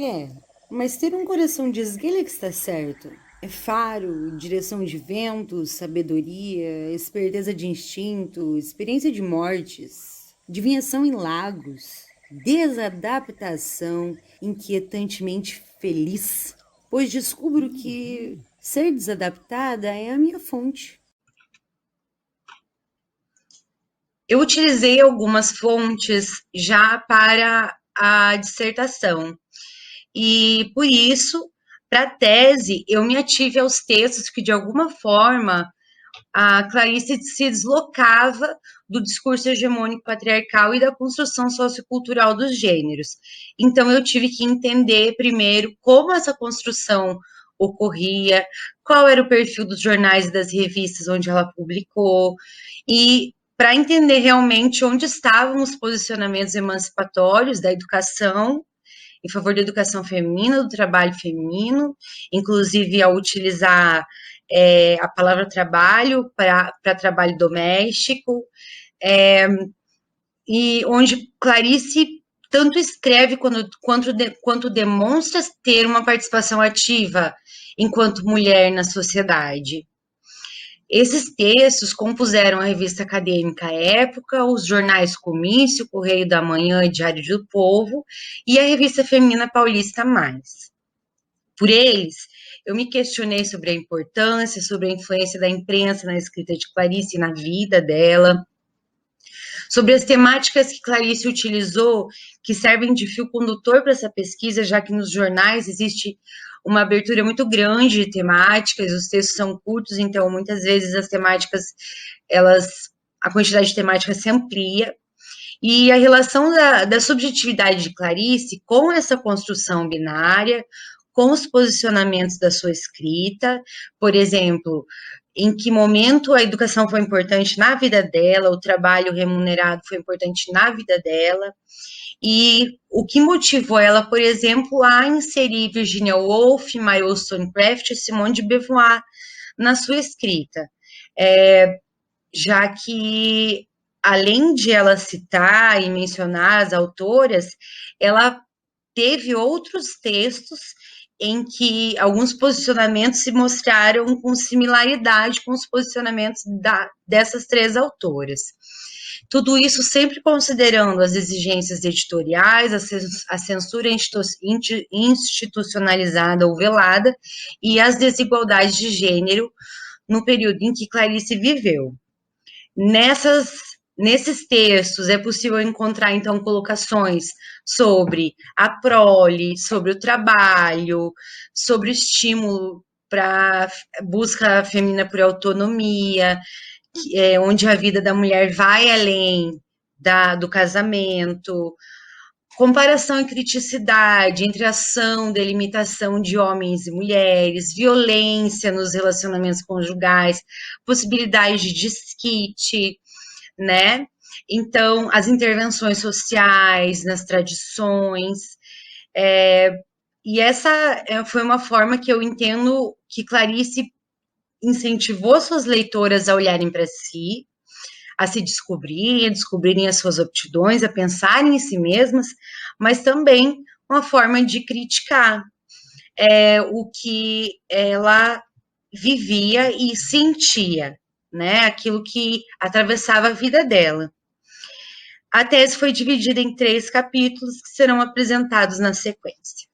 É, mas ter um coração de esguelha que está certo. É faro, direção de ventos, sabedoria, esperteza de instinto, experiência de mortes, adivinhação em lagos, desadaptação inquietantemente feliz, pois descubro que ser desadaptada é a minha fonte. Eu utilizei algumas fontes já para a dissertação e, por isso, para a tese, eu me ative aos textos que, de alguma forma, a Clarice se deslocava do discurso hegemônico patriarcal e da construção sociocultural dos gêneros. Então, eu tive que entender primeiro como essa construção ocorria, qual era o perfil dos jornais e das revistas onde ela publicou, e para entender realmente onde estavam os posicionamentos emancipatórios da educação em favor da educação feminina, do trabalho feminino, inclusive ao utilizar a palavra trabalho para trabalho doméstico, é, e onde Clarice tanto escreve quanto demonstra ter uma participação ativa enquanto mulher na sociedade. Esses textos compuseram a revista acadêmica Época, os jornais Comício, Correio da Manhã e Diário do Povo e a revista feminina Paulista Mais. Por eles, eu me questionei sobre a importância, sobre a influência da imprensa na escrita de Clarice e na vida dela, sobre as temáticas que Clarice utilizou, que servem de fio condutor para essa pesquisa, já que nos jornais existe uma abertura muito grande de temáticas, os textos são curtos, então muitas vezes as temáticas, a quantidade de temáticas se amplia, e a relação da subjetividade de Clarice com essa construção binária, com os posicionamentos da sua escrita, por exemplo, em que momento a educação foi importante na vida dela, o trabalho remunerado foi importante na vida dela, e o que motivou ela, por exemplo, a inserir Virginia Woolf, Maya Wollstonecraft e Simone de Beauvoir na sua escrita. Já que, além de ela citar e mencionar as autoras, ela teve outros textos em que alguns posicionamentos se mostraram com similaridade com os posicionamentos dessas três autoras. Tudo isso sempre considerando as exigências editoriais, a censura institucionalizada ou velada e as desigualdades de gênero no período em que Clarice viveu. Nesses textos é possível encontrar, então, colocações sobre a prole, sobre o trabalho, sobre o estímulo para busca feminina por autonomia, onde a vida da mulher vai além do casamento, comparação e criticidade entre ação, delimitação de homens e mulheres, violência nos relacionamentos conjugais, possibilidade de desquite, né? Então, as intervenções sociais, nas tradições, e essa foi uma forma que eu entendo que Clarice incentivou suas leitoras a olharem para si, a se descobrirem, a descobrirem as suas aptidões, a pensarem em si mesmas, mas também uma forma de criticar o que ela vivia e sentia, né? Aquilo que atravessava a vida dela. A tese foi dividida em 3 capítulos que serão apresentados na sequência.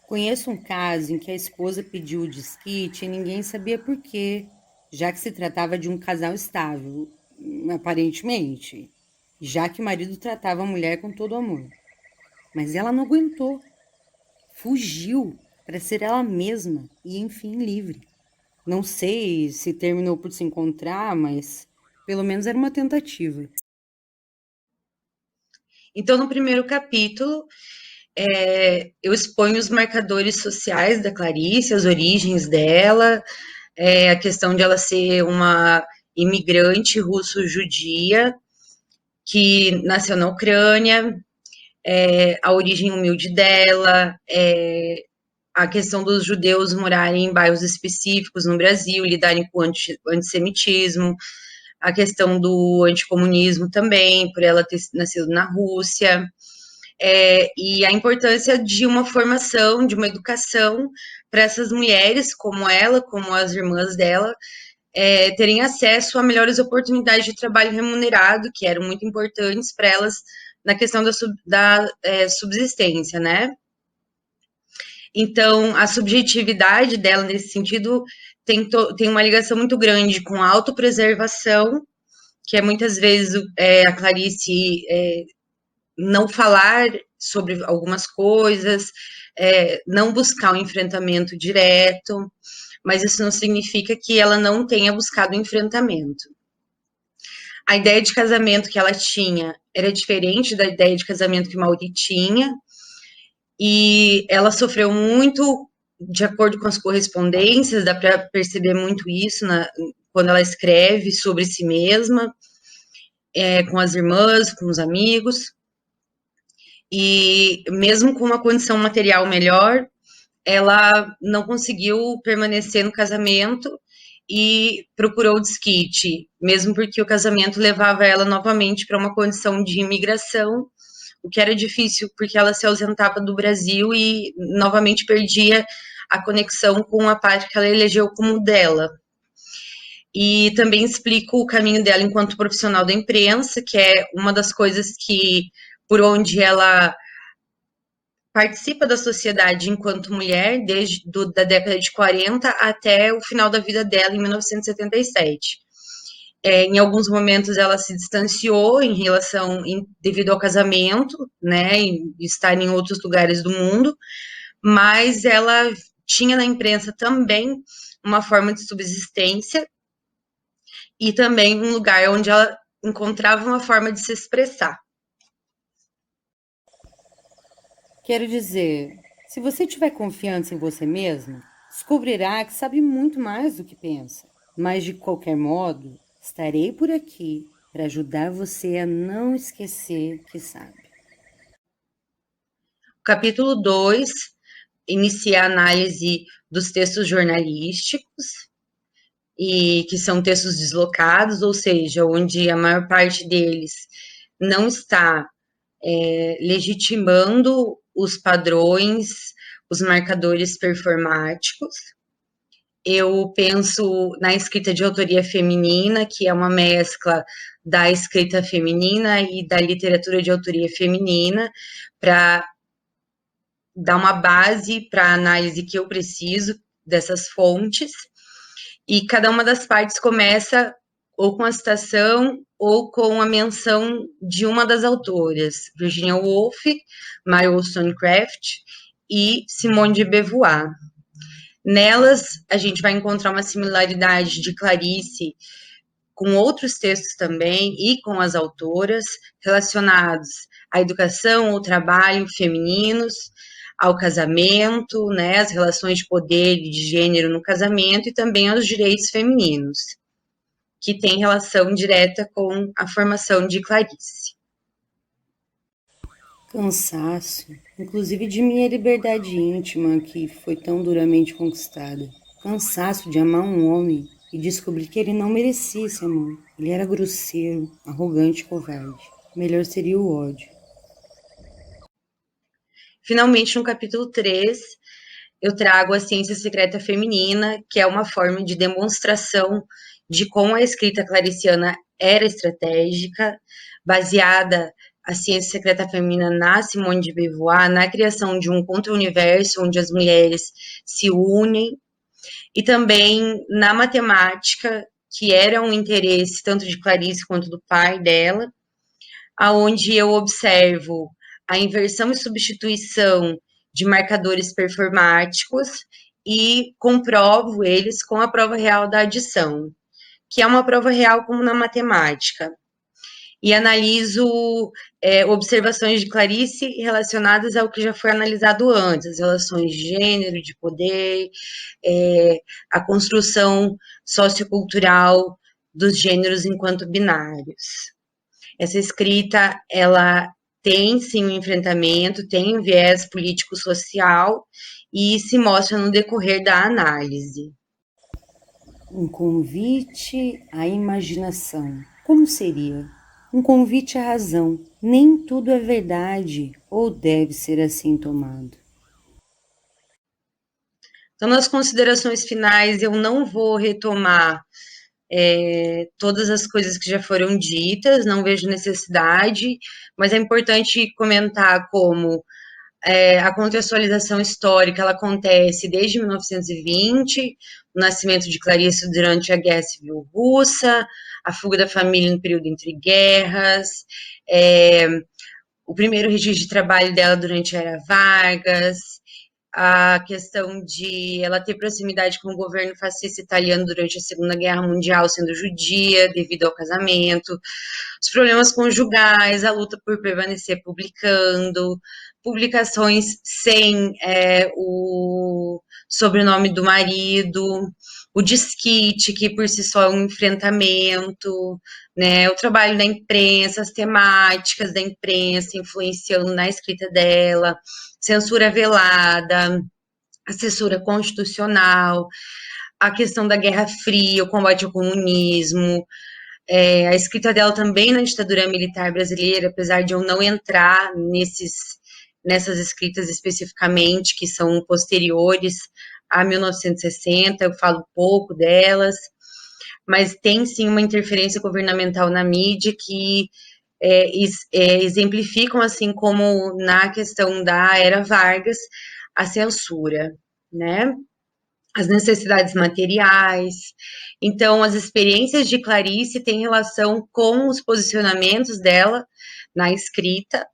Conheço um caso em que a esposa pediu o desquite e ninguém sabia por quê, já que se tratava de um casal estável, aparentemente, já que o marido tratava a mulher com todo amor. Mas ela não aguentou, fugiu para ser ela mesma e, enfim, livre. Não sei se terminou por se encontrar, mas pelo menos era uma tentativa. Então, no primeiro capítulo, eu exponho os marcadores sociais da Clarice, as origens dela, a questão de ela ser uma imigrante russo-judia que nasceu na Ucrânia, a origem humilde dela, a questão dos judeus morarem em bairros específicos no Brasil, lidarem com o antissemitismo, a questão do anticomunismo também, por ela ter nascido na Rússia, E a importância de uma formação, de uma educação para essas mulheres, como ela, como as irmãs dela, terem acesso a melhores oportunidades de trabalho remunerado, que eram muito importantes para elas na questão da subsistência, né? Então, a subjetividade dela, nesse sentido, tem uma ligação muito grande com a autopreservação, que é muitas vezes a Clarice não falar sobre algumas coisas, não buscar o enfrentamento direto, mas isso não significa que ela não tenha buscado o enfrentamento. A ideia de casamento que ela tinha era diferente da ideia de casamento que Mauri tinha, e ela sofreu muito de acordo com as correspondências, dá para perceber muito isso quando ela escreve sobre si mesma, com as irmãs, com os amigos, e mesmo com uma condição material melhor, ela não conseguiu permanecer no casamento e procurou desquite, mesmo porque o casamento levava ela novamente para uma condição de imigração, o que era difícil porque ela se ausentava do Brasil e novamente perdia a conexão com a pátria que ela elegeu como dela. E também explico o caminho dela enquanto profissional da imprensa, que é uma das coisas que por onde ela participa da sociedade enquanto mulher da década de 40 até o final da vida dela, em 1977. Em alguns momentos ela se distanciou devido ao casamento, né, e estar em outros lugares do mundo, mas ela tinha na imprensa também uma forma de subsistência e também um lugar onde ela encontrava uma forma de se expressar. Quero dizer, se você tiver confiança em você mesmo, descobrirá que sabe muito mais do que pensa. Mas, de qualquer modo, estarei por aqui para ajudar você a não esquecer que sabe. O capítulo 2 inicia a análise dos textos jornalísticos, e que são textos deslocados, ou seja, onde a maior parte deles não está legitimando os padrões, os marcadores performáticos. Eu penso na escrita de autoria feminina, que é uma mescla da escrita feminina e da literatura de autoria feminina, para dar uma base para a análise que eu preciso dessas fontes. E cada uma das partes começa ou com a citação ou com a menção de uma das autoras, Virginia Woolf, Mary Wollstonecraft e Simone de Beauvoir. Nelas, a gente vai encontrar uma similaridade de Clarice com outros textos também e com as autoras relacionados à educação, ao trabalho femininos, ao casamento, né, as relações de poder e de gênero no casamento e também aos direitos femininos, que tem relação direta com a formação de Clarice. Cansaço, inclusive de minha liberdade íntima que foi tão duramente conquistada. Cansaço de amar um homem e descobrir que ele não merecia esse amor. Ele era grosseiro, arrogante e covarde. Melhor seria o ódio. Finalmente, no capítulo 3, eu trago a ciência secreta feminina, que é uma forma de demonstração de como a escrita clariciana era estratégica, baseada a ciência secreta feminina na Simone de Beauvoir, na criação de um contra-universo onde as mulheres se unem, e também na matemática, que era um interesse tanto de Clarice quanto do pai dela, aonde eu observo a inversão e substituição de marcadores performáticos e comprovo eles com a prova real da adição, que é uma prova real como na matemática. E analiso observações de Clarice relacionadas ao que já foi analisado antes, as relações de gênero, de poder, a construção sociocultural dos gêneros enquanto binários. Essa escrita, ela tem sim um enfrentamento, tem um viés político-social e se mostra no decorrer da análise. Um convite à imaginação. Como seria? Um convite à razão. Nem tudo é verdade ou deve ser assim tomado. Então, nas considerações finais, eu não vou retomar todas as coisas que já foram ditas, não vejo necessidade, mas é importante comentar como a contextualização histórica ela acontece desde 1920, o nascimento de Clarice durante a Guerra Civil Russa, a fuga da família no período entre guerras, é, o primeiro registro de trabalho dela durante a Era Vargas, a questão de ela ter proximidade com o governo fascista italiano durante a Segunda Guerra Mundial, sendo judia, devido ao casamento, os problemas conjugais, a luta por permanecer publicando, publicações sem o sobrenome do marido, o desquite, que por si só é um enfrentamento, né? O trabalho da imprensa, as temáticas da imprensa influenciando na escrita dela, censura velada, a censura constitucional, a questão da Guerra Fria, o combate ao comunismo, a escrita dela também na ditadura militar brasileira, apesar de eu não entrar nessas escritas especificamente, que são posteriores a 1960, eu falo pouco delas, mas tem sim uma interferência governamental na mídia que exemplificam, assim como na questão da Era Vargas, a censura, né? As necessidades materiais. Então, as experiências de Clarice têm relação com os posicionamentos dela na escrita.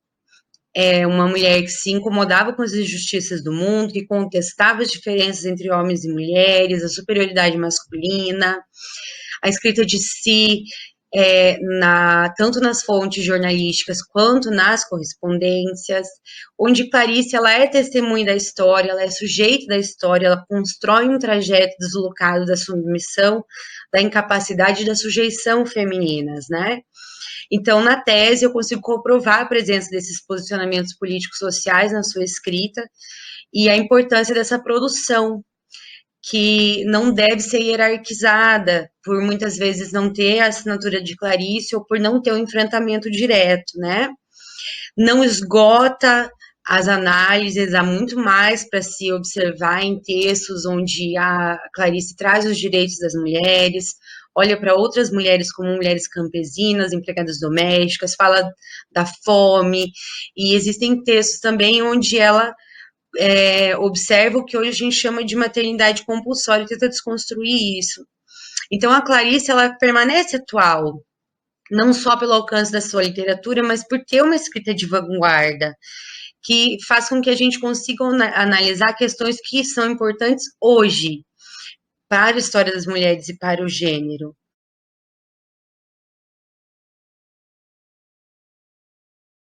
É uma mulher que se incomodava com as injustiças do mundo, que contestava as diferenças entre homens e mulheres, a superioridade masculina, a escrita de si, tanto nas fontes jornalísticas quanto nas correspondências, onde Clarice ela é testemunha da história, ela é sujeito da história, ela constrói um trajeto deslocado da submissão, da incapacidade e da sujeição femininas, né? Então, na tese, eu consigo comprovar a presença desses posicionamentos políticos sociais na sua escrita e a importância dessa produção que não deve ser hierarquizada, por muitas vezes não ter a assinatura de Clarice ou por não ter um enfrentamento direto, né? Não esgota as análises, há muito mais para se observar em textos onde a Clarice traz os direitos das mulheres, olha para outras mulheres como mulheres campesinas, empregadas domésticas, fala da fome, e existem textos também onde ela observa o que hoje a gente chama de maternidade compulsória e tenta desconstruir isso. Então, a Clarice, ela permanece atual, não só pelo alcance da sua literatura, mas por ter uma escrita de vanguarda, que faz com que a gente consiga analisar questões que são importantes hoje, para a história das mulheres e para o gênero.